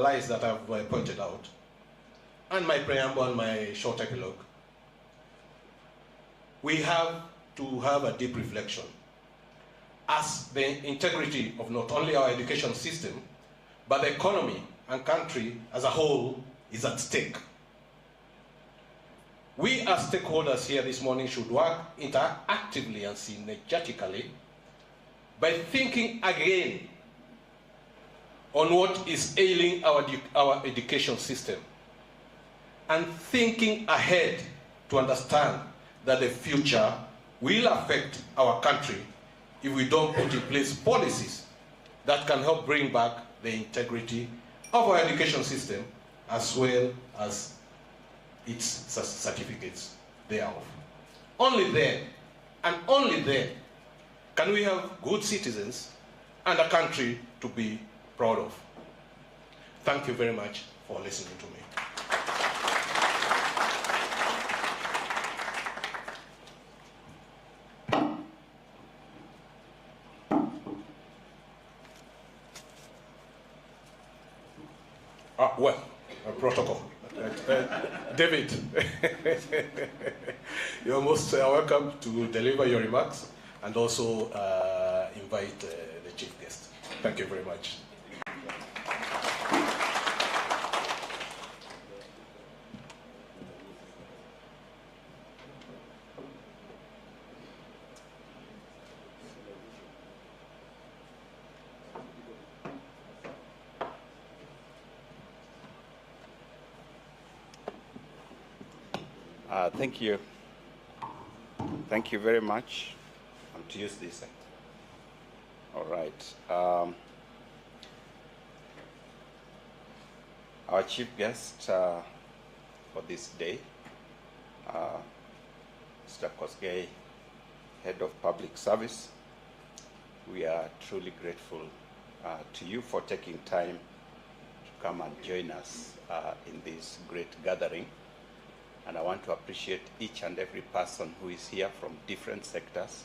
lies that I've pointed out, and my preamble and my short epilogue, we have to have a deep reflection as the integrity of not only our education system, but the economy and country as a whole is at stake. We as stakeholders here this morning should work interactively and synergetically by thinking again on what is ailing our education system and thinking ahead to understand that the future will affect our country if we don't put in place policies that can help bring back the integrity of our education system as well as its certificates thereof. Only then, and only then, can we have good citizens and a country to be proud of. Thank you very much for listening to me. Well, protocol. David, you're most welcome to deliver your remarks and also invite the chief guest. Thank you very much. Thank you. Thank you very much. I'm to use this. All right. Our chief guest for this day, Mr. Kosgei, Head of Public Service. We are truly grateful to you for taking time to come and join us in this great gathering. And I want to appreciate each and every person who is here from different sectors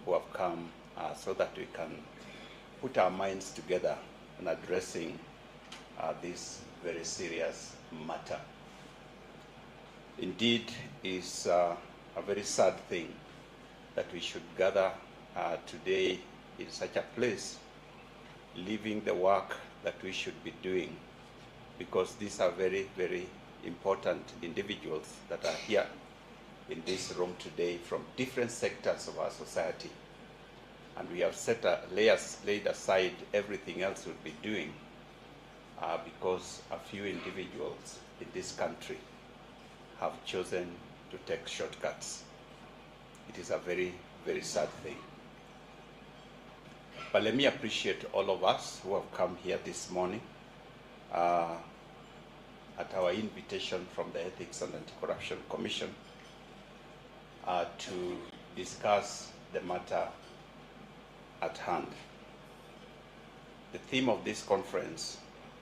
who have come so that we can put our minds together in addressing this very serious matter. Indeed, it's a very sad thing that we should gather today in such a place, leaving the work that we should be doing, because these are very, very important individuals that are here in this room today from different sectors of our society. And we have laid aside everything else we'll be doing because a few individuals in this country have chosen to take shortcuts. It is a very, very sad thing. But let me appreciate all of us who have come here this morning at our invitation from the Ethics and Anti-Corruption Commission to discuss the matter at hand. The theme of this conference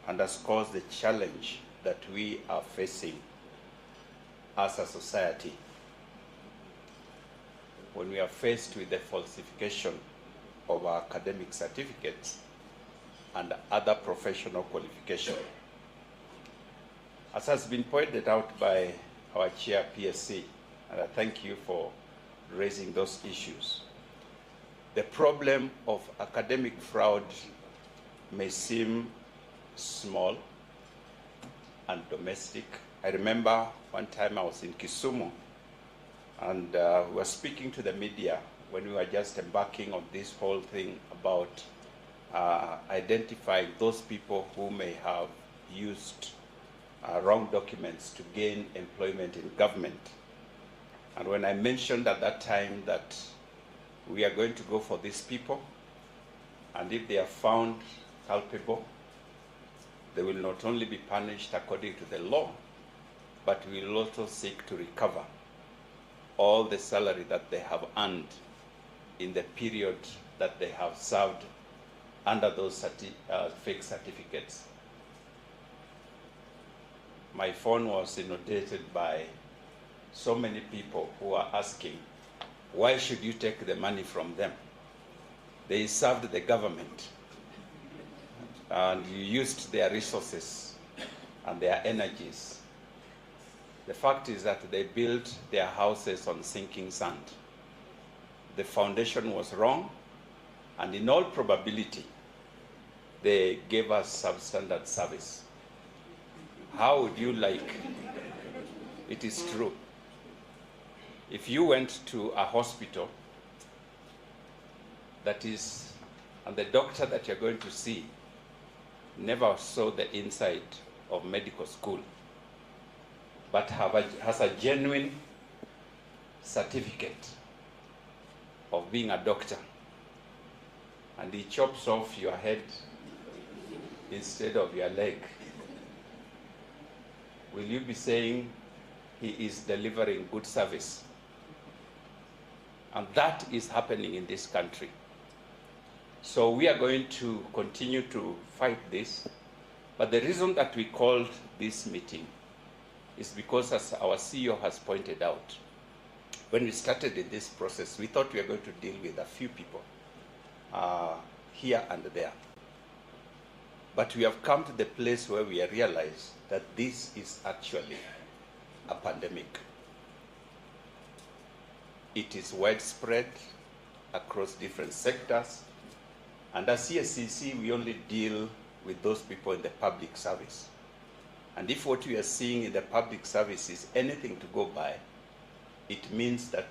underscores the challenge that we are facing as a society when we are faced with the falsification of our academic certificates and other professional qualifications. As has been pointed out by our chair, PSC, and I thank you for raising those issues, the problem of academic fraud may seem small and domestic. I remember one time I was in Kisumu, and we were speaking to the media when we were just embarking on this whole thing about identifying those people who may have used wrong documents to gain employment in government. And when I mentioned at that time that we are going to go for these people, and if they are found culpable, they will not only be punished according to the law, but we will also seek to recover all the salary that they have earned in the period that they have served under those fake certificates. My phone was inundated by so many people who are asking, why should you take the money from them? They served the government. and you used their resources and their energies. The fact is that they built their houses on sinking sand. The foundation was wrong, and in all probability, they gave us substandard service. How would you like? It is true. If you went to a hospital, that is, and the doctor that you're going to see never saw the inside of medical school, but has a genuine certificate of being a doctor, and he chops off your head instead of your leg, will you be saying he is delivering good service? And that is happening in this country. So we are going to continue to fight this. But the reason that we called this meeting is because, as our CEO has pointed out, when we started in this process, we thought we were going to deal with a few people here and there. But we have come to the place where we realize that this is actually a pandemic. It is widespread across different sectors. And as EACC, we only deal with those people in the public service. And if what we are seeing in the public service is anything to go by, it means that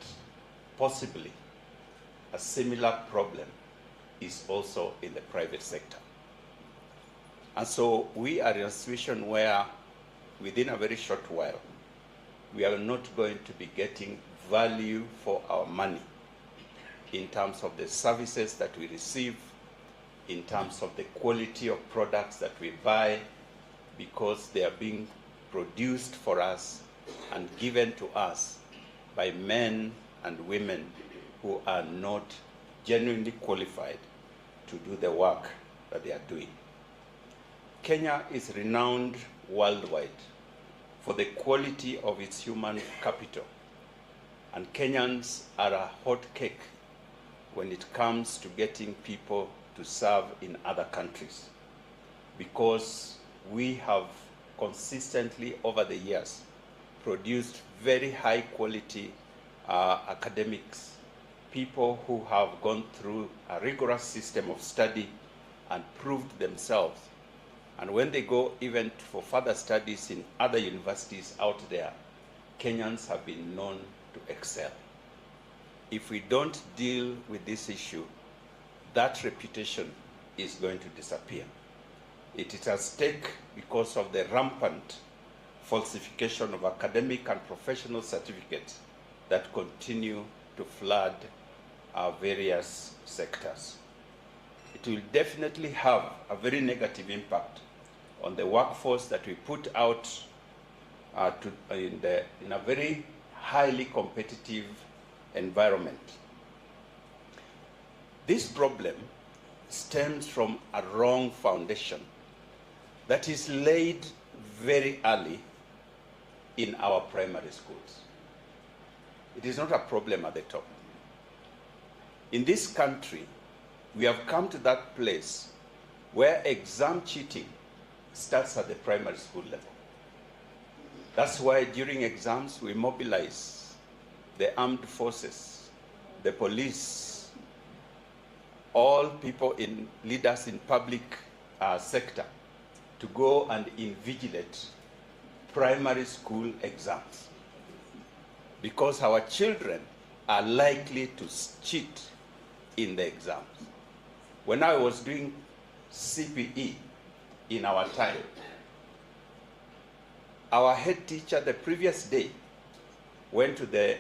possibly a similar problem is also in the private sector. And so we are in a situation where within a very short while, we are not going to be getting value for our money in terms of the services that we receive, in terms of the quality of products that we buy, because they are being produced for us and given to us by men and women who are not genuinely qualified to do the work that they are doing. Kenya is renowned worldwide for the quality of its human capital, and Kenyans are a hot cake when it comes to getting people to serve in other countries, because we have consistently over the years produced very high quality academics, people who have gone through a rigorous system of study and proved themselves. And when they go even for further studies in other universities out there, Kenyans have been known to excel. If we don't deal with this issue, that reputation is going to disappear. It is at stake because of the rampant falsification of academic and professional certificates that continue to flood our various sectors. It will definitely have a very negative impact on the workforce that we put out in a very highly competitive environment. This problem stems from a wrong foundation that is laid very early in our primary schools. It is not a problem at the top. In this country, we have come to that place where exam cheating starts at the primary school level. That's why during exams we mobilize the armed forces, the police, all people leaders in public sector to go and invigilate primary school exams, because our children are likely to cheat in the exams. When I was doing CPE in our time, our head teacher the previous day went to the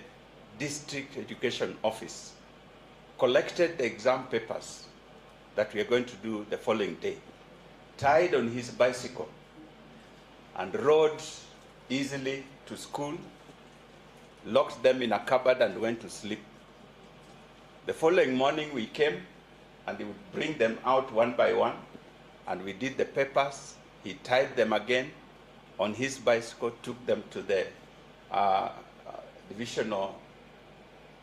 district education office, collected the exam papers that we are going to do the following day, tied on his bicycle, and rode easily to school, locked them in a cupboard and went to sleep. The following morning we came and he would bring them out one by one, and we did the papers. He tied them again on his bicycle, took them to the divisional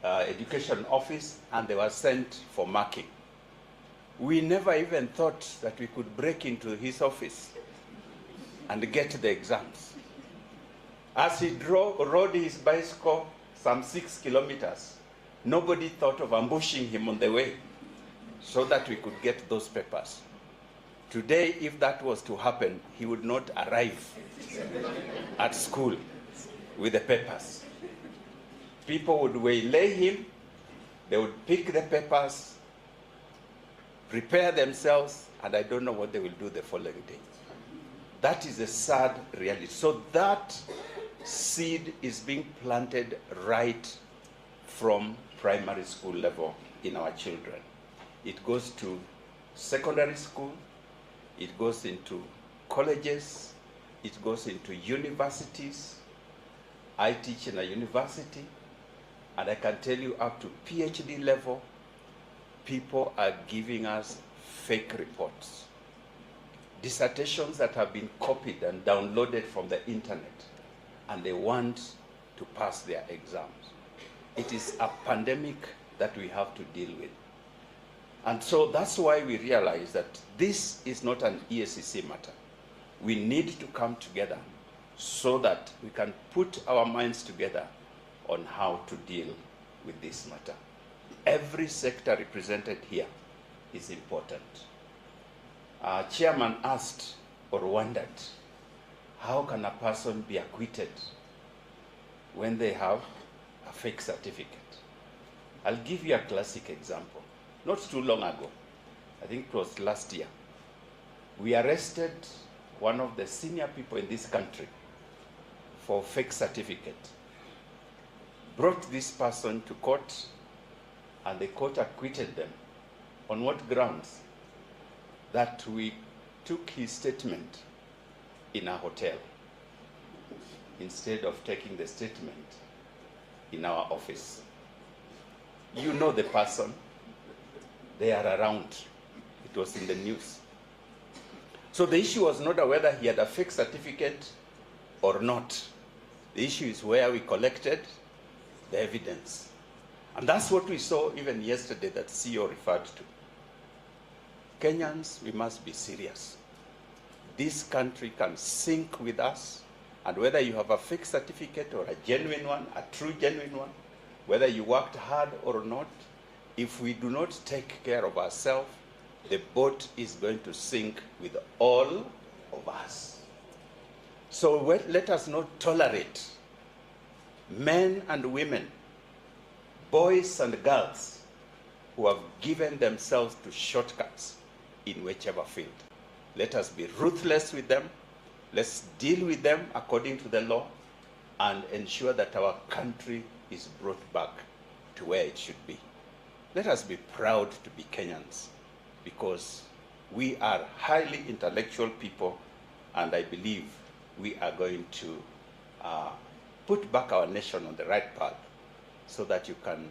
education office, and they were sent for marking. We never even thought that we could break into his office and get the exams. As he rode his bicycle some 6 kilometers, nobody thought of ambushing him on the way so that we could get those papers. Today, if that was to happen, he would not arrive at school with the papers. People would waylay him, they would pick the papers, prepare themselves, and I don't know what they will do the following day. That is a sad reality. So that seed is being planted right from primary school level in our children. It goes to secondary school, it goes into colleges, it goes into universities. I teach in a university, and I can tell you up to PhD level, people are giving us fake reports. Dissertations that have been copied and downloaded from the internet, and they want to pass their exams. It is a pandemic that we have to deal with. And so that's why we realize that this is not an EACC matter. We need to come together so that we can put our minds together on how to deal with this matter. Every sector represented here is important. Our chairman asked or wondered, how can a person be acquitted when they have a fake certificate? I'll give you a classic example. Not too long ago, I think it was last year, we arrested one of the senior people in this country for fake certificate. Brought this person to court, and the court acquitted them. On what grounds? That we took his statement in a hotel instead of taking the statement in our office. You know the person. They are around. It was in the news. So the issue was not whether he had a fake certificate or not. The issue is where we collected the evidence. And that's what we saw even yesterday that CEO referred to. Kenyans, we must be serious. This country can sink with us, and whether you have a fake certificate or a genuine one, a true genuine one, whether you worked hard or not, if we do not take care of ourselves, the boat is going to sink with all of us. So let us not tolerate men and women, boys and girls, who have given themselves to shortcuts in whichever field. Let us be ruthless with them. Let's deal with them according to the law and ensure that our country is brought back to where it should be. Let us be proud to be Kenyans, because we are highly intellectual people, and I believe we are going to put back our nation on the right path so that you can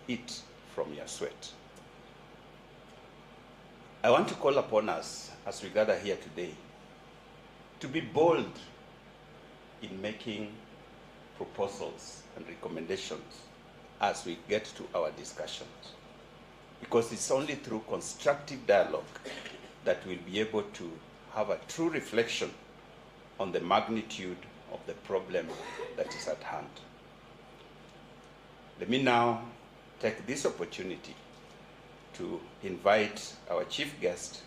eat from your sweat. I want to call upon us as we gather here today to be bold in making proposals and recommendations as we get to our discussions. Because it's only through constructive dialogue that we'll be able to have a true reflection on the magnitude of the problem that is at hand. Let me now take this opportunity to invite our chief guest,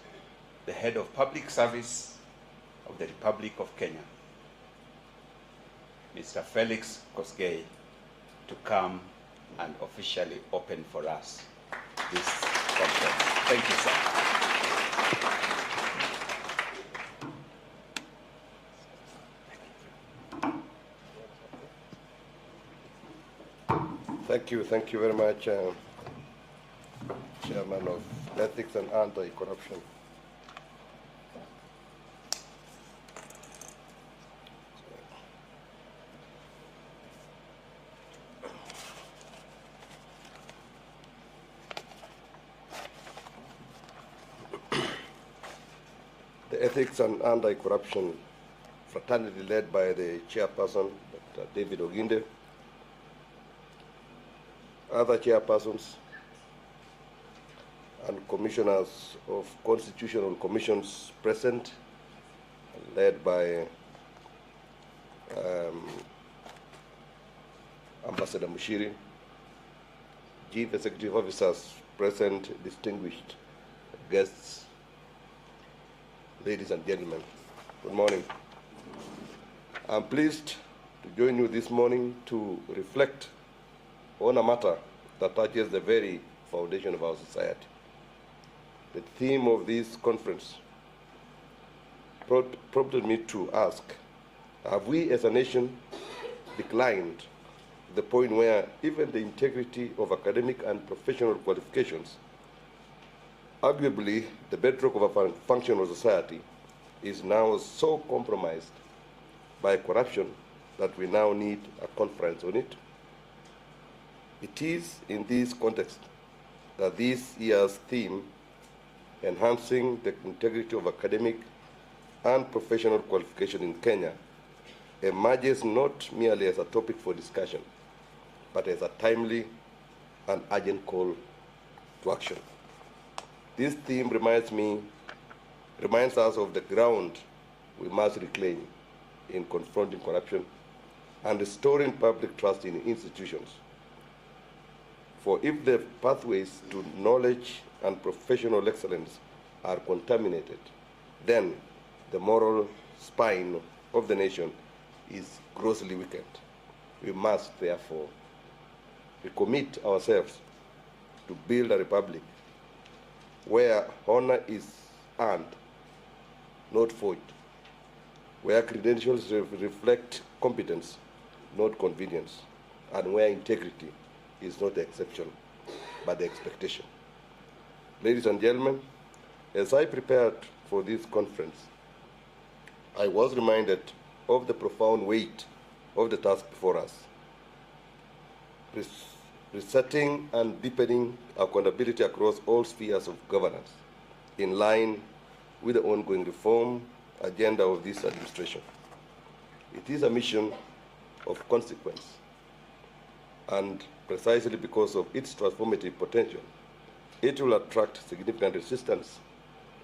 the head of public service of the Republic of Kenya, Mr. Felix Kosgei, to come and officially open for us this conference. Thank you, sir. Thank you very much, Chairman of Ethics and Anti-Corruption. The Ethics and Anti-Corruption fraternity led by the chairperson, Dr. David Oginde, other chairpersons, and commissioners of constitutional commissions present, led by Ambassador Mushiri, Chief Executive Officers present, distinguished guests, ladies and gentlemen, good morning. I'm pleased to join you this morning to reflect on a matter that touches the very foundation of our society. The theme of this conference prompted me to ask, have we as a nation declined to the point where even the integrity of academic and professional qualifications, arguably the bedrock of a functional society, is now so compromised by corruption that we now need a conference on it? It is in this context that this year's theme, enhancing the integrity of academic and professional qualification in Kenya, emerges not merely as a topic for discussion, but as a timely and urgent call to action. This theme reminds us of the ground we must reclaim in confronting corruption and restoring public trust in institutions. For if the pathways to knowledge and professional excellence are contaminated, then the moral spine of the nation is grossly weakened. We must, therefore, recommit ourselves to build a republic where honor is earned, not forged, where credentials reflect competence, not convenience, and where integrity is not the exception, but the expectation. Ladies and gentlemen, as I prepared for this conference, I was reminded of the profound weight of the task before us, resetting and deepening accountability across all spheres of governance, in line with the ongoing reform agenda of this administration. It is a mission of consequence, and precisely because of its transformative potential, it will attract significant resistance.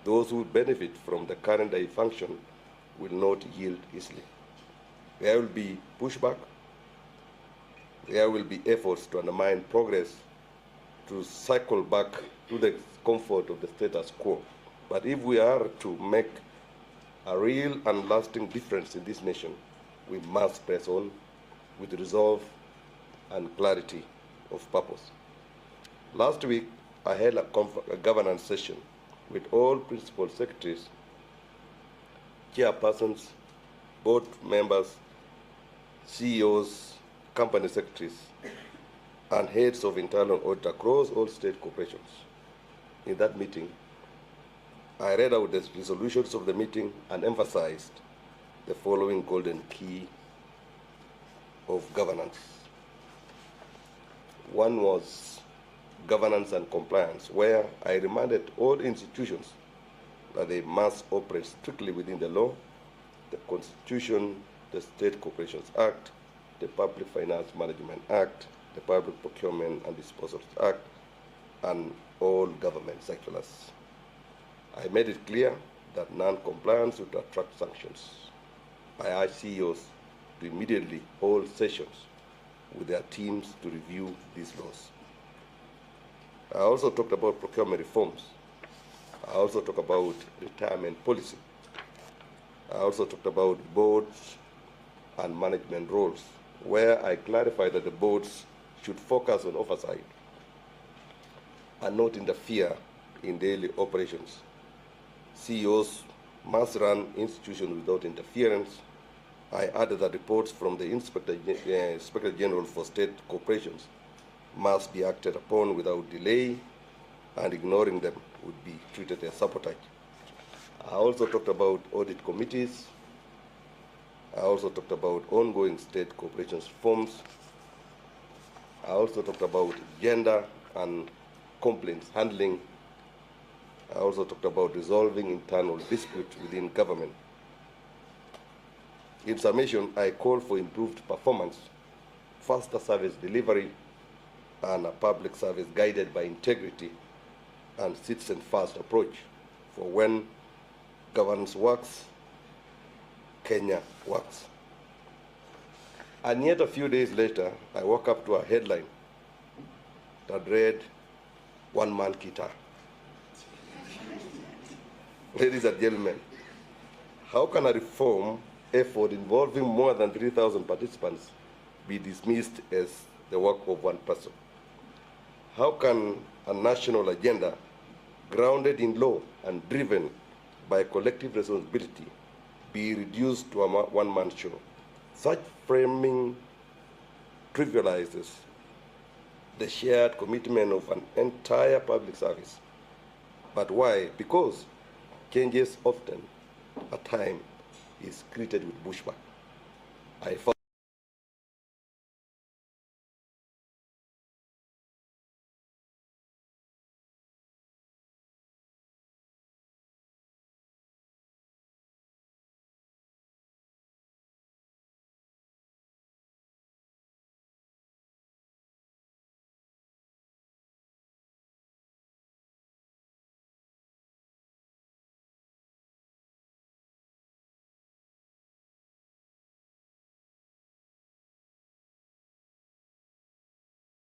Those who benefit from the current dysfunction will not yield easily. There will be pushback. There will be efforts to undermine progress, to cycle back to the comfort of the status quo. But if we are to make a real and lasting difference in this nation, we must press on with resolve and clarity of purpose. Last week, I held a governance session with all principal secretaries, chairpersons, board members, CEOs, company secretaries, and heads of internal audit across all state corporations. In that meeting, I read out the resolutions of the meeting and emphasized the following golden key of governance. One was governance and compliance, where I reminded all institutions that they must operate strictly within the law, the Constitution, the State Corporations Act, the Public Finance Management Act, the Public Procurement and Disposals Act, and all government circulars. I made it clear that non-compliance would attract sanctions. I asked CEOs to immediately hold sessions with their teams to review these laws. I also talked about procurement reforms. I also talked about retirement policy. I also talked about boards and management roles, where I clarified that the boards should focus on oversight and not interfere in daily operations. CEOs must run institutions without interference. I added that reports from the Inspector General for State Corporations must be acted upon without delay, and ignoring them would be treated as sabotage. I also talked about audit committees. I also talked about ongoing state corporations reforms. I also talked about gender and complaints handling. I also talked about resolving internal disputes within government. In summation, I call for improved performance, faster service delivery, and a public service guided by integrity and citizen-first approach for when governance works, Kenya works. And yet a few days later, I woke up to a headline that read, "One-man guitar." Ladies and gentlemen, how can a reform effort involving more than 3,000 participants be dismissed as the work of one person? How can a national agenda grounded in law and driven by collective responsibility be reduced to a one-man show? Such framing trivializes the shared commitment of an entire public service. But why? Because changes often, at times, is greeted with pushback. I found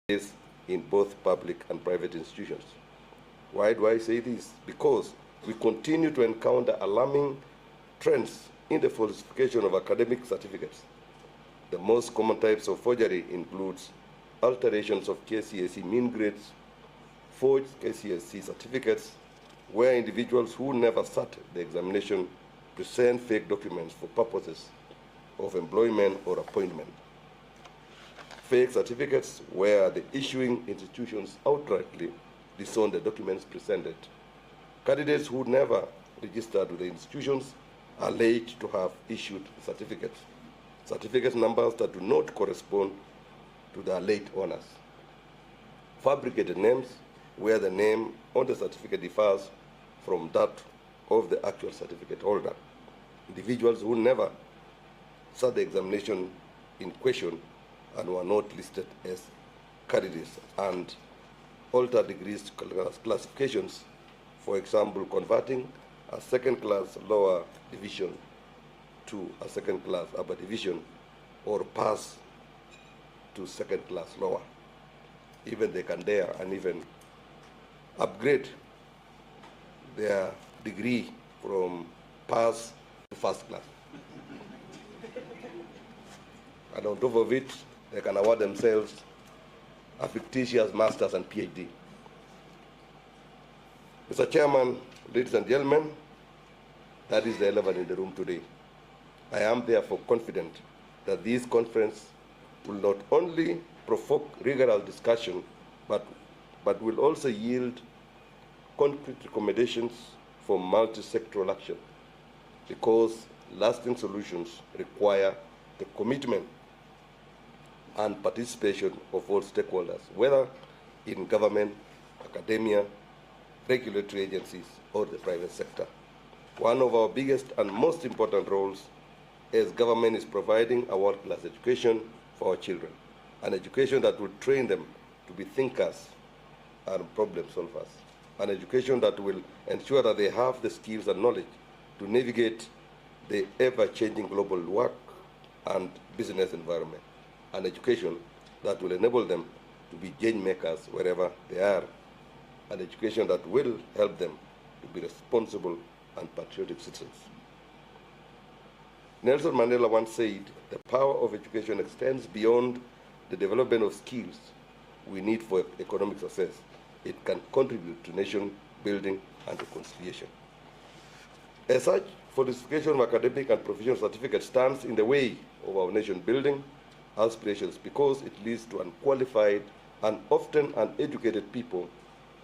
this in both public and private institutions. Why do I say this? Because we continue to encounter alarming trends in the falsification of academic certificates. The most common types of forgery includes alterations of KCSE mean grades, forged KCSE certificates, where individuals who never sat the examination present fake documents for purposes of employment or appointment. Fake certificates where the issuing institutions outrightly disown the documents presented. Candidates who never registered with the institutions are alleged to have issued certificates. Certificate numbers that do not correspond to their late owners. Fabricated names where the name on the certificate differs from that of the actual certificate holder. Individuals who never sat the examination in question and were not listed as candidates, and altered degrees classifications, for example, converting a second-class lower division to a second-class upper division, or pass to second-class lower. Even they can dare and even upgrade their degree from pass to first class. And on top of it, they can award themselves a fictitious master's and PhD. Mr. Chairman, ladies and gentlemen, that is the elephant in the room today. I am therefore confident that this conference will not only provoke rigorous discussion, but will also yield concrete recommendations for multi-sectoral action, because lasting solutions require the commitment and participation of all stakeholders, whether in government, academia, regulatory agencies, or the private sector. One of our biggest and most important roles as government is providing a world-class education for our children, an education that will train them to be thinkers and problem solvers, an education that will ensure that they have the skills and knowledge to navigate the ever-changing global work and business environment, an education that will enable them to be change makers wherever they are, an education that will help them to be responsible and patriotic citizens. Nelson Mandela once said, "The power of education extends beyond the development of skills we need for economic success. It can contribute to nation building and reconciliation." As such, falsification of academic and professional certificates stands in the way of our nation building aspirations, because it leads to unqualified and often uneducated people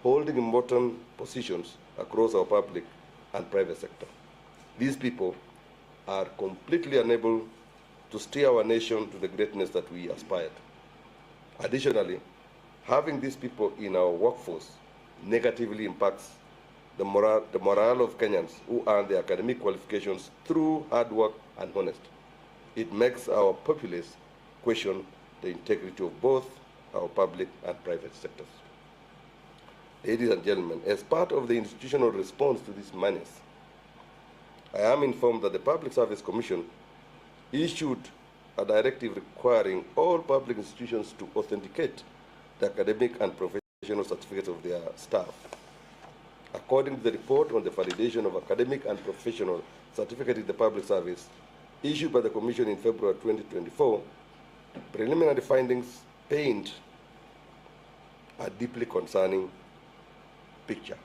holding important positions across our public and private sector. These people are completely unable to steer our nation to the greatness that we aspire to. Additionally, having these people in our workforce negatively impacts the morale of Kenyans who earn their academic qualifications through hard work and honesty. It makes our populace question the integrity of both our public and private sectors. Ladies and gentlemen, as part of the institutional response to this menace, I am informed that the Public Service Commission issued a directive requiring all public institutions to authenticate the academic and professional certificates of their staff. According to the report on the validation of academic and professional certificate in the public service issued by the Commission in February 2024, preliminary findings paint a deeply concerning picture.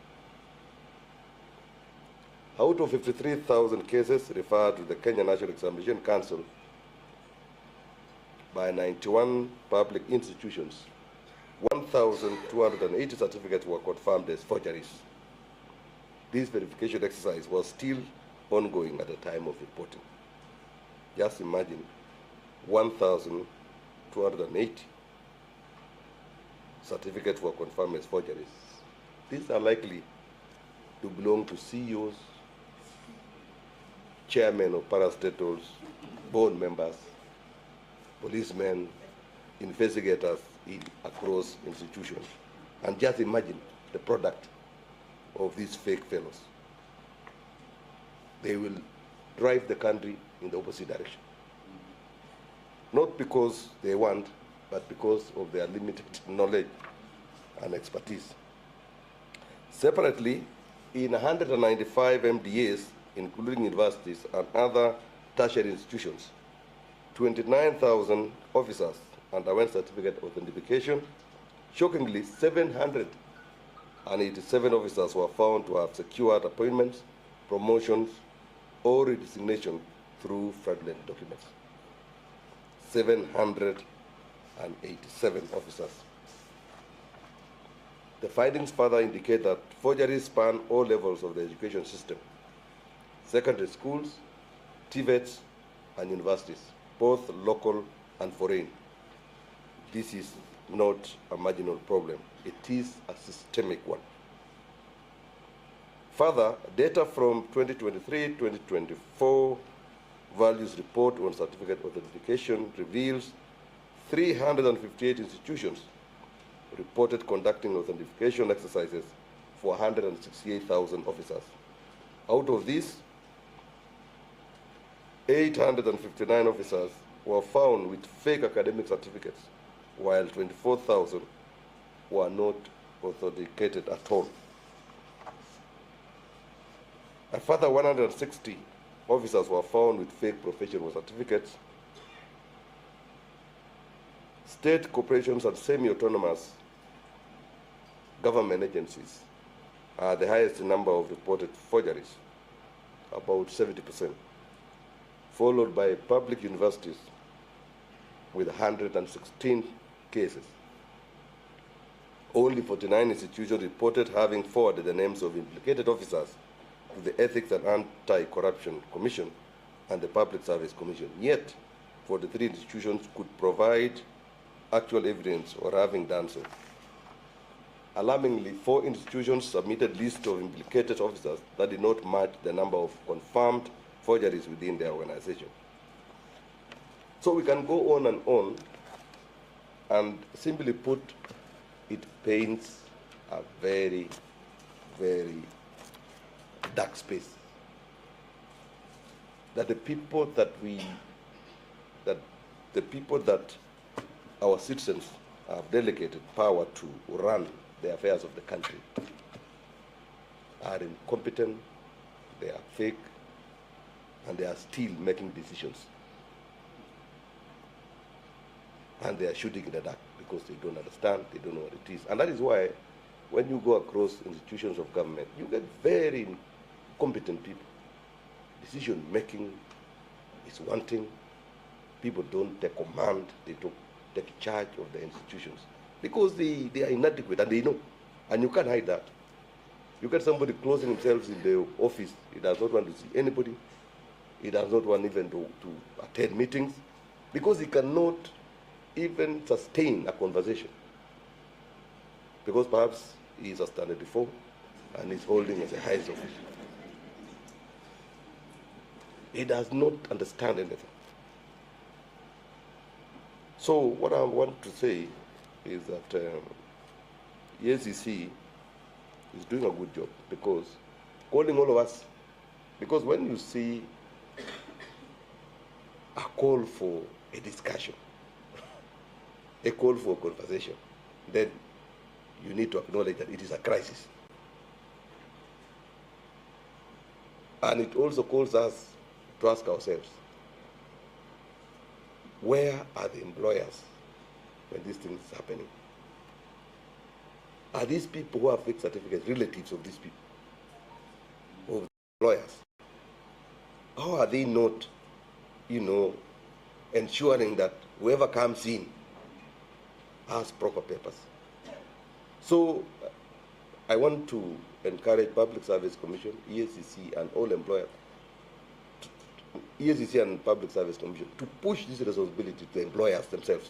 Out of 53,000 cases referred to the Kenya National Examination Council by 91 public institutions, 1,280 certificates were confirmed as forgeries. This verification exercise was still ongoing at the time of reporting. Just imagine 1,280 certificates were confirmed as forgeries. These are likely to belong to CEOs, chairmen of parastatals, board members, policemen, investigators across institutions. And just imagine the product of these fake fellows. They will drive the country in the opposite direction. Not because they want, but because of their limited knowledge and expertise. Separately, in 195 MDAs, including universities and other tertiary institutions, 29,000 officers underwent certificate authentication. Shockingly, 787 officers were found to have secured appointments, promotions, or redesignation through fraudulent documents. 787 officers. The findings further indicate that forgeries span all levels of the education system: secondary schools, TVETs, and universities, both local and foreign. This is not a marginal problem. It is a systemic one. Further, data from 2023-2024 values report on certificate authentication reveals 358 institutions reported conducting authentication exercises for 168,000 officers. Out of these, 859 officers were found with fake academic certificates, while 24,000 were not authenticated at all. A further 160 officers were found with fake professional certificates. State corporations and semi-autonomous government agencies are the highest number of reported forgeries, about 70%, followed by public universities with 116 cases. Only 49 institutions reported having forwarded the names of implicated officers to the Ethics and Anti-Corruption Commission and the Public Service Commission. Yet, 43 institutions could provide actual evidence or having done so. Alarmingly, 4 institutions submitted lists of implicated officers that did not match the number of confirmed forgeries within their organization. So we can go on, and simply put, it paints a very, very dark space. That the people that our citizens have delegated power to run the affairs of the country are incompetent, they are fake, and they are still making decisions. And they are shooting in the dark because they don't understand, they don't know what it is. And that is why when you go across institutions of government, you get very incompetent people. Decision making is wanting. People don't take command, they don't take charge of the institutions because they are inadequate, and they know. And you can't hide that. You get somebody closing himself in the office, he does not want to see anybody, he does not want even to attend meetings, because he cannot even sustain a conversation. Because perhaps he is a standard before, and he's holding as a highest office. He does not understand anything. So what I want to say is that EACC is doing a good job, because calling all of us, because when you see a call for a discussion, a call for a conversation, then you need to acknowledge that it is a crisis. And it also calls us to ask ourselves, where are the employers when these things are happening? Are these people who have fake certificates relatives of these people, of the employers? How are they not, ensuring that whoever comes in has proper papers? So I want to encourage Public Service Commission, EACC, and all employers, EACC and Public Service Commission, to push this responsibility to the employers themselves.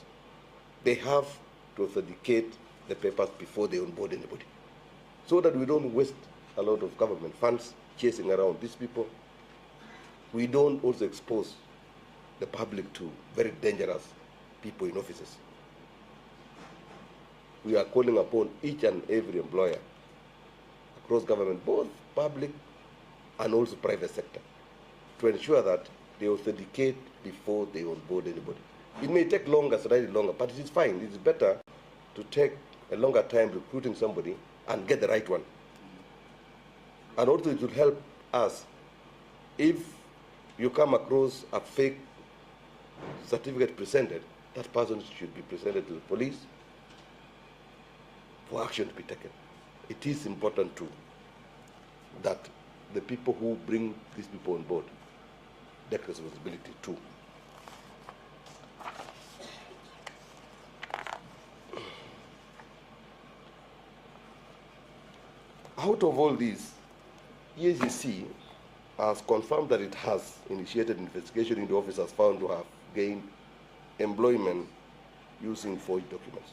They have to authenticate the papers before they onboard anybody, so that we don't waste a lot of government funds chasing around these people. We don't also expose the public to very dangerous people in offices. We are calling upon each and every employer across government, both public and also private sector, to ensure that they authenticate before they onboard anybody. It may take longer, slightly longer, but it is fine. It is better to take a longer time recruiting somebody and get the right one. And also it will help us if you come across a fake certificate presented, that person should be presented to the police for action to be taken. It is important too that the people who bring these people on board take responsibility too. Out of all these, EACC has confirmed that it has initiated investigation into officers found to have gained employment using forged documents.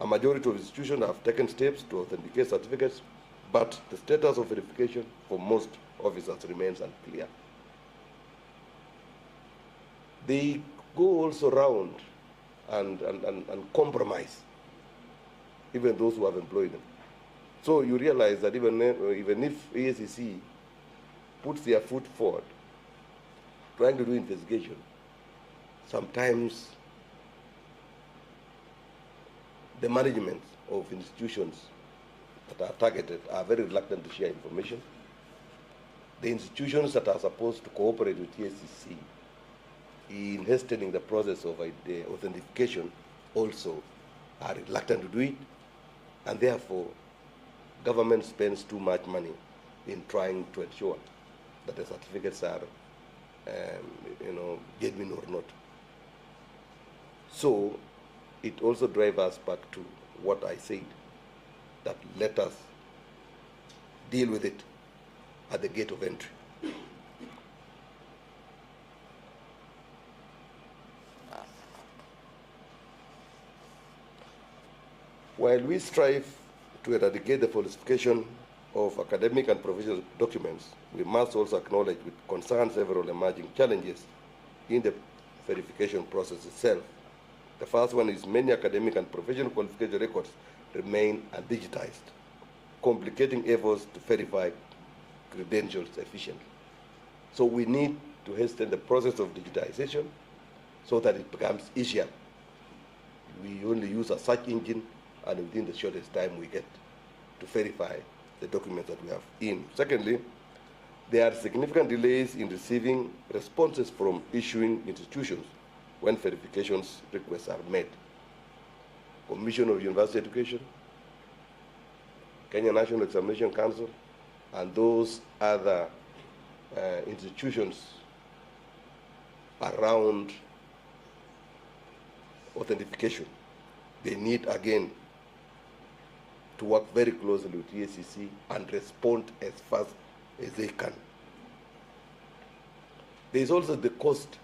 A majority of institutions have taken steps to authenticate certificates, but the status of verification for most officers remains unclear. They go also around and compromise even those who have employed them. So you realize that even if EACC puts their foot forward, trying to do investigation, sometimes the management of institutions that are targeted are very reluctant to share information. The institutions that are supposed to cooperate with EACC in hastening the process of the authentication also are reluctant to do it, and therefore government spends too much money in trying to ensure that the certificates are genuine or not. So it also drives us back to what I said, that let us deal with it at the gate of entry. While we strive to eradicate the falsification of academic and professional documents, we must also acknowledge with concern several emerging challenges in the verification process itself. The first one is many academic and professional qualification records remain undigitized, complicating efforts to verify credentials efficiently. So we need to hasten the process of digitization so that it becomes easier. We only use a search engine, and within the shortest time we get to verify the documents that we have in. Secondly, there are significant delays in receiving responses from issuing institutions when verifications requests are made. Commission of University Education, Kenya National Examination Council, and those other institutions around authentication, they need again to work very closely with EACC and respond as fast as they can. There is also the cost